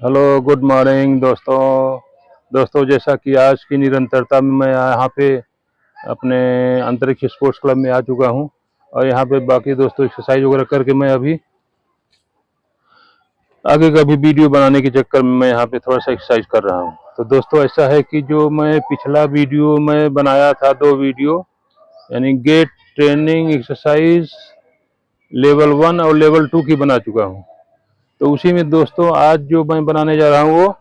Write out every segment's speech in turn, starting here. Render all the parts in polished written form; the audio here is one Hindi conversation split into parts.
हेलो, गुड मॉर्निंग दोस्तों। जैसा कि आज की निरंतरता में मैं यहाँ पे अपने अंतरिक्ष स्पोर्ट्स क्लब में आ चुका हूँ और यहाँ पे बाकी दोस्तों एक्सरसाइज वगैरह करके मैं अभी आगे का भी वीडियो बनाने के चक्कर में मैं यहाँ पे थोड़ा सा एक्सरसाइज कर रहा हूँ। तो दोस्तों ऐसा है कि जो मैं पिछला वीडियो में बनाया था, 2 वीडियो यानी गेट ट्रेनिंग एक्सरसाइज लेवल 1 और लेवल 2 की बना चुका हूँ। तो उसी में दोस्तों आज जो मैं बनाने जा रहा हूँ वो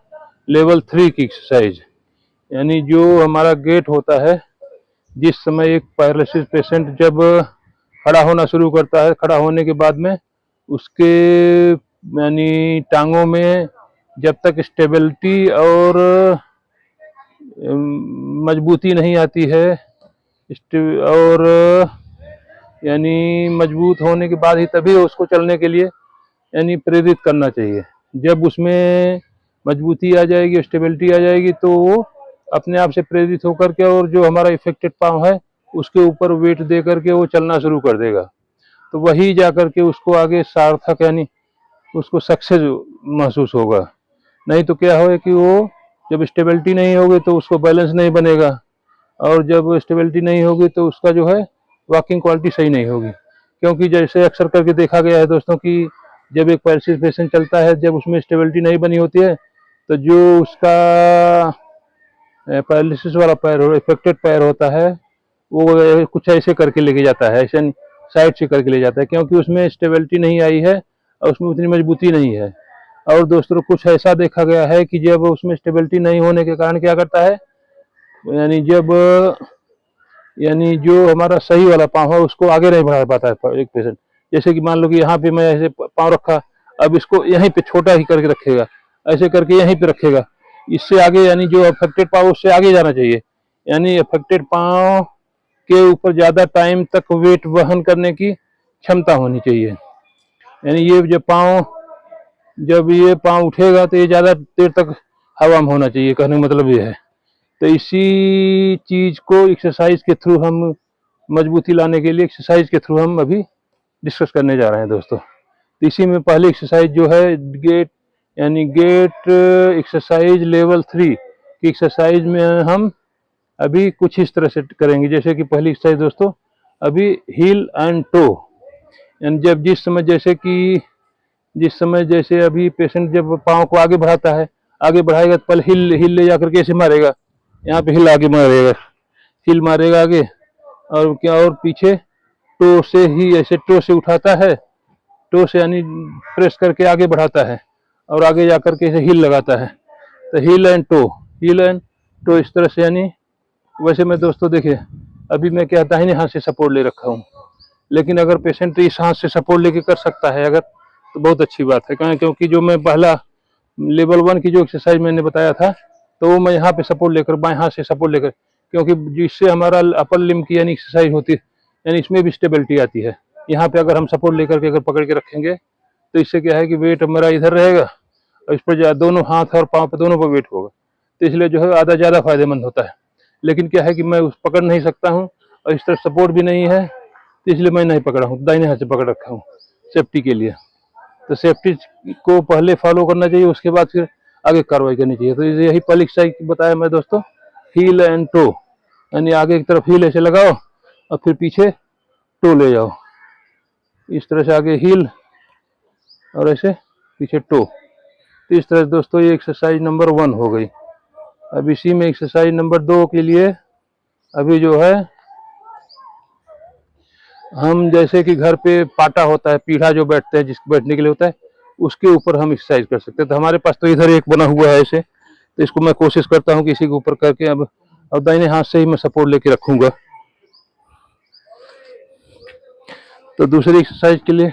लेवल 3 की एक्सरसाइज, यानी जो हमारा गेट होता है। जिस समय एक पैरालिसिस पेशेंट जब खड़ा होना शुरू करता है, खड़ा होने के बाद में उसके यानी टांगों में जब तक स्टेबिलिटी और मजबूती नहीं आती है, और यानी मजबूत होने के बाद ही तभी उसको चलने के लिए यानी प्रेरित करना चाहिए। जब उसमें मजबूती आ जाएगी, स्टेबिलिटी आ जाएगी, तो वो अपने आप से प्रेरित होकर के और जो हमारा इफेक्टेड पाँव है उसके ऊपर वेट दे करके वो चलना शुरू कर देगा। तो वही जा करके उसको आगे सार्थक यानी उसको सक्सेस महसूस होगा। नहीं तो क्या हो कि वो जब स्टेबिलिटी नहीं होगी तो उसको बैलेंस नहीं बनेगा, और जब स्टेबिलिटी नहीं होगी तो उसका जो है वॉकिंग क्वालिटी सही नहीं होगी। क्योंकि जैसे अक्सर करके देखा गया है दोस्तों कि जब एक पैरालिसिस पेशेंट चलता है, जब उसमें स्टेबिलिटी नहीं बनी होती है, तो जो उसका पैरालिसिस वाला पैर हो, इफेक्टेड पैर होता है, वो कुछ ऐसे करके लेके जाता है, ऐसे साइड से करके ले जाता है, क्योंकि उसमें स्टेबिलिटी नहीं आई है और उसमें उतनी मजबूती नहीं है। और दोस्तों कुछ ऐसा देखा गया है कि जब उसमें स्टेबिलिटी नहीं होने के कारण क्या करता है, यानी जब यानी जो हमारा सही वाला पाँव है उसको आगे नहीं बढ़ा पाता है एक पेशेंट। जैसे कि मान लो कि यहाँ पे मैं ऐसे पाँव रखा, अब इसको यहीं पे छोटा ही करके रखेगा, ऐसे करके यहीं पे रखेगा, इससे आगे यानी जो अफेक्टेड पाँव उससे आगे जाना चाहिए। यानी अफेक्टेड पाँव के ऊपर ज़्यादा टाइम तक वेट वहन करने की क्षमता होनी चाहिए। यानी ये जब ये पाँव उठेगा तो ये ज़्यादा देर तक हवा में होना चाहिए, कहने का मतलब ये है। तो इसी चीज़ को एक्सरसाइज के थ्रू हम मजबूती लाने के लिए एक्सरसाइज के थ्रू हम अभी डिस्कस करने जा रहे हैं दोस्तों। तो इसी में पहली एक्सरसाइज जो है गेट यानी गेट एक्सरसाइज लेवल 3 की एक्सरसाइज में हम अभी कुछ इस तरह से करेंगे। जैसे कि पहली एक्सरसाइज दोस्तों अभी हील एंड टो, यानी जब जिस समय जैसे अभी पेशेंट जब पाँव को आगे बढ़ाता है, आगे बढ़ाएगा तो पहले हिल हिल ले जाकर के ऐसे मारेगा, यहाँ पे हिल आगे मारेगा, हिल मारेगा आगे, और क्या और पीछे टो से ही ऐसे टो से उठाता है, टो से यानी प्रेस करके आगे बढ़ाता है और आगे जाकर के ऐसे हिल लगाता है। तो हिल एंड टो इस तरह से। यानी वैसे मैं दोस्तों देखिए अभी मैं क्या दाहिने हाथ से सपोर्ट ले रखा हूँ, लेकिन अगर पेशेंट इस हाथ से सपोर्ट लेके कर सकता है अगर, तो बहुत अच्छी बात है। क्योंकि जो मैं पहला लेवल 1 की जो एक्सरसाइज मैंने बताया था, तो वो मैं यहाँ पे सपोर्ट लेकर बाएं हाथ से सपोर्ट लेकर, क्योंकि जिससे हमारा अपर लिम्ब की यानी एक्सरसाइज होती है, यानी इसमें भी स्टेबिलिटी आती है। यहाँ पे अगर हम सपोर्ट लेकर के अगर पकड़ के रखेंगे तो इससे क्या है कि वेट हमारा इधर रहेगा और इस पर दोनों हाथ और पाँव पर दोनों पर वेट होगा, तो इसलिए जो है आधा ज़्यादा फायदेमंद होता है। लेकिन क्या है कि मैं उस पकड़ नहीं सकता हूँ और इस तरफ सपोर्ट भी नहीं है, तो इसलिए मैं नहीं पकड़ा हूँ, दाहिने हाथ से पकड़ रखा हूँ सेफ्टी के लिए। तो सेफ्टी को पहले फॉलो करना चाहिए, उसके बाद फिर आगे कार्रवाई करनी चाहिए। तो यही पहली एक्सरसाइज बताया मैं दोस्तों, हील एंड टो, यानी आगे की तरफ हील ऐसे लगाओ और फिर पीछे टो ले जाओ, इस तरह से आगे हील और ऐसे पीछे टो। तो इस तरह दोस्तों ये एक्सरसाइज नंबर 1 हो गई। अब इसी में एक्सरसाइज नंबर 2 के लिए अभी जो है हम जैसे कि घर पे पाटा होता है, पीढ़ा जो बैठते हैं जिसको बैठने के लिए होता है, उसके ऊपर हम एक्सरसाइज कर सकते हैं। तो हमारे पास तो इधर एक बना हुआ है ऐसे, तो इसको मैं कोशिश करता हूँ कि इसी के ऊपर करके अब दाहिने हाथ से ही मैं सपोर्ट लेके रखूंगा। तो दूसरी एक्सरसाइज के लिए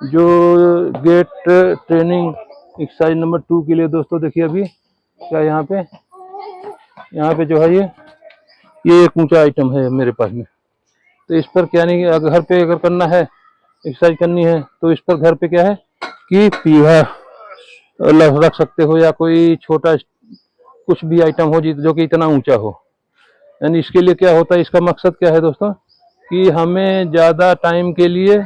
जो गेट ट्रेनिंग एक्सरसाइज नंबर 2 के लिए दोस्तों देखिए अभी क्या यहाँ पे जो है ये एक ऊंचा आइटम है मेरे पास में। तो इस पर क्या नहीं, अगर घर पे अगर करना है एक्सरसाइज करनी है तो इस पर घर पे क्या है कि पीढ़ा रख सकते हो या कोई छोटा कुछ भी आइटम हो जो कि इतना ऊंचा हो। यानी इसके लिए क्या होता है, इसका मकसद क्या है दोस्तों कि हमें ज़्यादा टाइम के लिए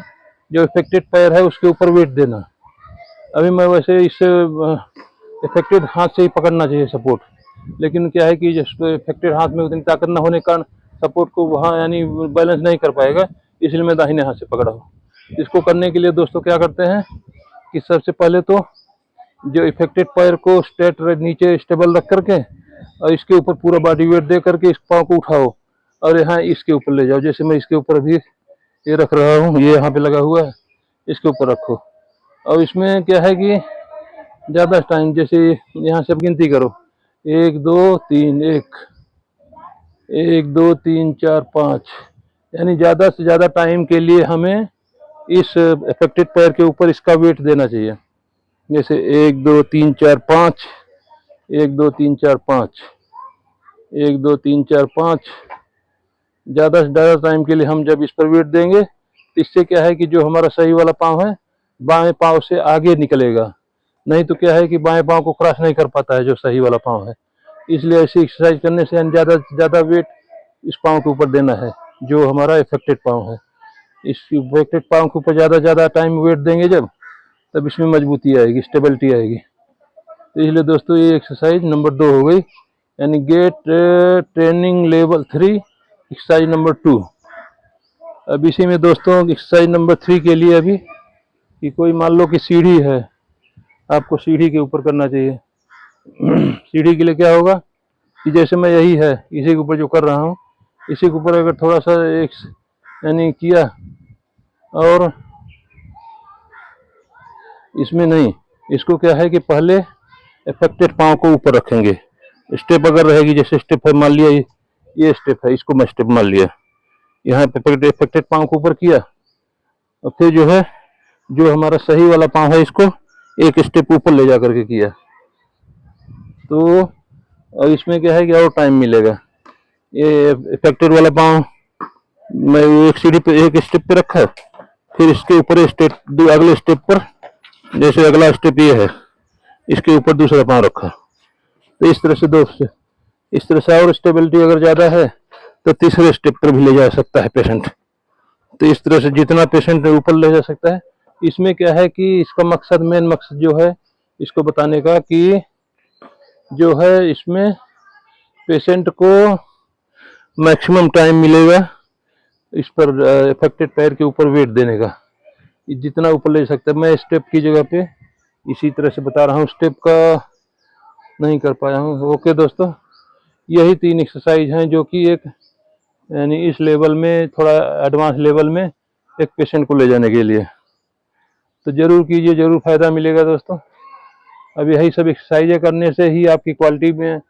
जो इफेक्टेड पैर है उसके ऊपर वेट देना। अभी मैं वैसे इस इफेक्टेड हाथ से ही पकड़ना चाहिए सपोर्ट। लेकिन क्या है कि जिसको इफेक्टेड हाथ में उतनी ताकत न होने के कारण सपोर्ट को वहाँ यानी बैलेंस नहीं कर पाएगा, इसलिए मैं दाहिने हाथ से पकड़ा हूँ। इसको करने के लिए दोस्तों क्या करते हैं कि सबसे पहले तो जो इफेक्टेड पैर को स्ट्रेट नीचे स्टेबल रख करके और इसके ऊपर पूरा बॉडी वेट दे करके इस पाँव को उठाओ और यहाँ इसके ऊपर ले जाओ। जैसे मैं इसके ऊपर अभी ये रख रहा हूँ, ये यहाँ पे लगा हुआ है, इसके ऊपर रखो। और इसमें क्या है कि ज़्यादा टाइम, जैसे यहाँ से गिनती करो 1 2 3 1 2 3 4 5, यानी ज़्यादा से ज़्यादा टाइम के लिए हमें इस इफेक्टेड पैर के ऊपर इसका वेट देना चाहिए। जैसे 1 2 3 4 5, 1 2 3 4 5, 1 2 3 4 5। ज़्यादा से ज़्यादा टाइम के लिए हम जब इस पर वेट देंगे तो इससे क्या है कि जो हमारा सही वाला पाँव है बाएं पाँव से आगे निकलेगा। नहीं तो क्या है कि बाएं पाँव को क्रॉस नहीं कर पाता है जो सही वाला पाँव है। इसलिए ऐसी एक्सरसाइज करने से ज़्यादा से ज़्यादा वेट इस पाँव के ऊपर देना है जो हमारा इफेक्टेड पाँव है। इस इफेक्टेड पाँव के ऊपर ज़्यादा ज़्यादा टाइम वेट देंगे जब, तब इसमें मजबूती आएगी, स्टेबिलिटी आएगी। तो इसलिए दोस्तों ये एक्सरसाइज नंबर 2 हो गई, यानी get training level 3 exercise number 2। अब इसी में दोस्तों एक्सरसाइज नंबर 3 के लिए अभी कि कोई मान लो कि सीढ़ी है, आपको सीढ़ी के ऊपर करना चाहिए। सीढ़ी के लिए क्या होगा कि जैसे मैं यही है इसी के ऊपर जो कर रहा हूँ, इसी के ऊपर अगर थोड़ा सा एक यानी किया और इसमें नहीं, इसको क्या है कि पहले इफेक्टेड पाँव को ऊपर रखेंगे। स्टेप अगर रहेगी, जैसे स्टेप है मान लिया ये स्टेप है, इसको मैं स्टेप मान लिया, यहाँ पे इफेक्टेड पाँव को ऊपर किया और फिर जो है जो हमारा सही वाला पाँव है इसको एक स्टेप ऊपर ले जा करके किया, तो इसमें क्या है कि और टाइम मिलेगा। ये इफेक्टेड वाला पाँव मैं एक सीढ़ी पे एक स्टेप पे रखा, फिर इसके ऊपर स्टेप अगले स्टेप पर, जैसे अगला स्टेप ये है इसके ऊपर दूसरा पाँव रखा। तो इस तरह से दोस्त, इस तरह से और स्टेबिलिटी अगर ज़्यादा है तो तीसरे स्टेप पर भी ले जा सकता है पेशेंट। तो इस तरह से जितना पेशेंट ऊपर ले जा सकता है। इसमें क्या है कि इसका मकसद, मेन मकसद जो है इसको बताने का कि जो है इसमें पेशेंट को मैक्सिमम टाइम मिलेगा इस पर इफेक्टेड पैर के ऊपर वेट देने का, जितना ऊपर ले सकता है। मैं स्टेप की जगह पे इसी तरह से बता रहा हूँ, स्टेप का नहीं कर पाया हूँ। ओके दोस्तों, यही 3 एक्सरसाइज हैं जो कि एक यानी इस लेवल में, थोड़ा एडवांस लेवल में एक पेशेंट को ले जाने के लिए। तो जरूर कीजिए, जरूर फायदा मिलेगा दोस्तों। अब यही सब एक्सरसाइजें करने से ही आपकी क्वालिटी में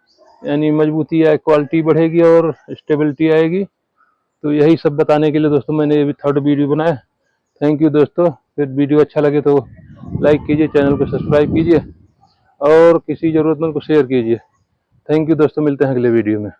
यानी मजबूती या क्वालिटी बढ़ेगी और स्टेबिलिटी आएगी। तो यही सब बताने के लिए दोस्तों मैंने ये 3rd वीडियो बनाया। थैंक यू दोस्तों। फिर वीडियो अच्छा लगे तो लाइक कीजिए, चैनल को सब्सक्राइब कीजिए और किसी ज़रूरतमंद को शेयर कीजिए। थैंक यू दोस्तों, मिलते हैं अगले वीडियो में।